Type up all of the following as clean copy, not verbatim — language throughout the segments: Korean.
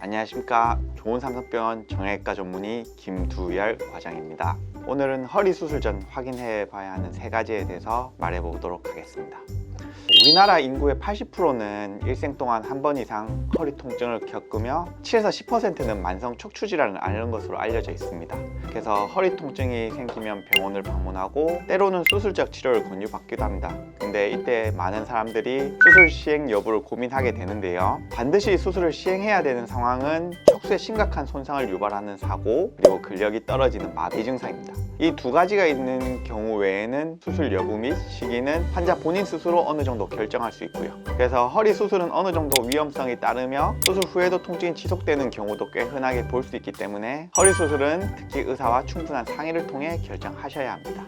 안녕하십니까. 좋은 삼성병원 정형외과 전문의 김두열 과장입니다. 오늘은 허리 수술 전 확인해 봐야 하는 3가지에 대해서 말해 보도록 하겠습니다. 우리나라 인구의 80%는 일생 동안 한 번 이상 허리 통증을 겪으며 7에서 10%는 만성 척추 질환을 앓는 것으로 알려져 있습니다. 그래서 허리 통증이 생기면 병원을 방문하고 때로는 수술적 치료를 권유받기도 합니다. 근데 이때 많은 사람들이 수술 시행 여부를 고민하게 되는데요. 반드시 수술을 시행해야 되는 상황은 척수에 심각한 손상을 유발하는 사고, 그리고 근력이 떨어지는 마비 증상입니다. 이 2가지가 있는 경우 외에는 수술 여부 및 시기는 환자 본인 스스로 어느 정도 결정할 수 있고요. 그래서 허리 수술은 어느 정도 위험성이 따르며 수술 후에도 통증이 지속되는 경우도 꽤 흔하게 볼 수 있기 때문에 허리 수술은 특히 의사와 충분한 상의를 통해 결정하셔야 합니다.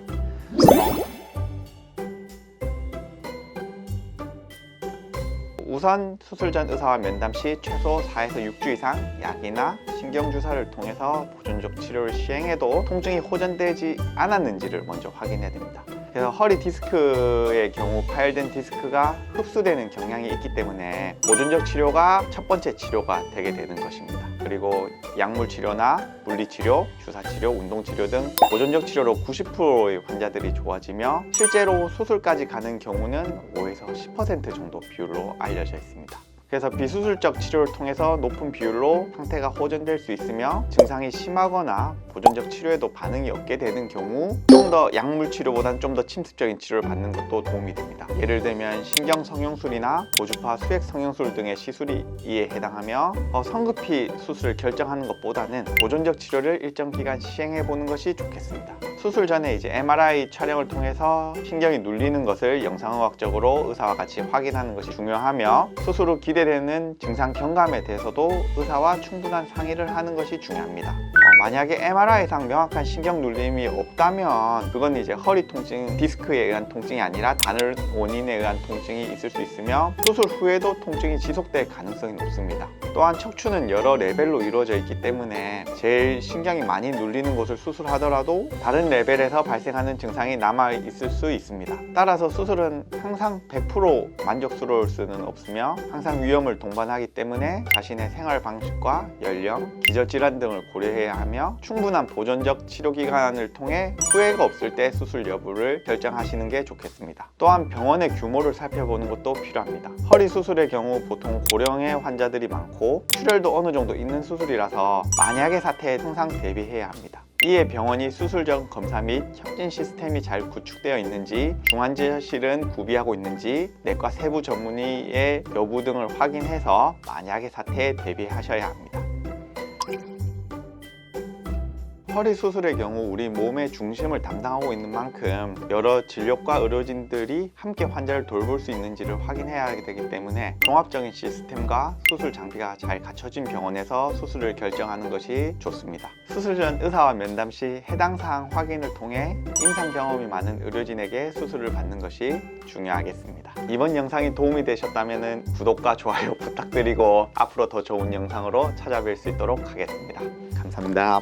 우선 수술 전 의사와 면담 시 최소 4에서 6주 이상 약이나 신경주사를 통해서 보존적 치료를 시행해도 통증이 호전되지 않았는지를 먼저 확인해야 됩니다. 그래서 허리 디스크의 경우 파열된 디스크가 흡수되는 경향이 있기 때문에 보존적 치료가 첫 번째 치료가 되게 되는 것입니다. 그리고 약물 치료나 물리치료, 주사치료, 운동치료 등 보존적 치료로 90%의 환자들이 좋아지며 실제로 수술까지 가는 경우는 5에서 10% 정도 비율로 알려져 있습니다. 그래서 비수술적 치료를 통해서 높은 비율로 상태가 호전될 수 있으며 증상이 심하거나 보존적 치료에도 반응이 없게 되는 경우 좀 더 약물 치료보다는 좀 더 침습적인 치료를 받는 것도 도움이 됩니다. 예를 들면 신경 성형술이나 고주파 수액 성형술 등의 시술이 이에 해당하며 성급히 수술을 결정하는 것보다는 보존적 치료를 일정 기간 시행해 보는 것이 좋겠습니다. 수술 전에 이제 MRI 촬영을 통해서 신경이 눌리는 것을 영상의학적으로 의사와 같이 확인하는 것이 중요하며 수술 후 기대되는 증상 경감에 대해서도 의사와 충분한 상의를 하는 것이 중요합니다. 만약에 MRI상 명확한 신경 눌림이 없다면 그건 이제 허리 통증, 디스크에 의한 통증이 아니라 다른 원인에 의한 통증이 있을 수 있으며 수술 후에도 통증이 지속될 가능성이 높습니다. 또한 척추는 여러 레벨로 이루어져 있기 때문에 제일 신경이 많이 눌리는 곳을 수술하더라도 다른 레벨에서 발생하는 증상이 남아 있을 수 있습니다. 따라서 수술은 항상 100% 만족스러울 수는 없으며 항상 위험을 동반하기 때문에 자신의 생활 방식과 연령, 기저질환 등을 고려해야 합니다. 충분한 보존적 치료 기간을 통해 후회가 없을 때 수술 여부를 결정하시는 게 좋겠습니다. 또한 병원의 규모를 살펴보는 것도 필요합니다. 허리 수술의 경우 보통 고령의 환자들이 많고 출혈도 어느 정도 있는 수술이라서 만약의 사태에 항상 대비해야 합니다. 이에 병원이 수술 전 검사 및 혁진 시스템이 잘 구축되어 있는지, 중환자실은 구비하고 있는지, 내과 세부 전문의의 여부 등을 확인해서 만약의 사태에 대비하셔야 합니다. 허리 수술의 경우 우리 몸의 중심을 담당하고 있는 만큼 여러 진료과 의료진들이 함께 환자를 돌볼 수 있는지를 확인해야 되기 때문에 종합적인 시스템과 수술 장비가 잘 갖춰진 병원에서 수술을 결정하는 것이 좋습니다. 수술 전 의사와 면담 시 해당 사항 확인을 통해 임상 경험이 많은 의료진에게 수술을 받는 것이 중요하겠습니다. 이번 영상이 도움이 되셨다면 구독과 좋아요 부탁드리고 앞으로 더 좋은 영상으로 찾아뵐 수 있도록 하겠습니다. 감사합니다.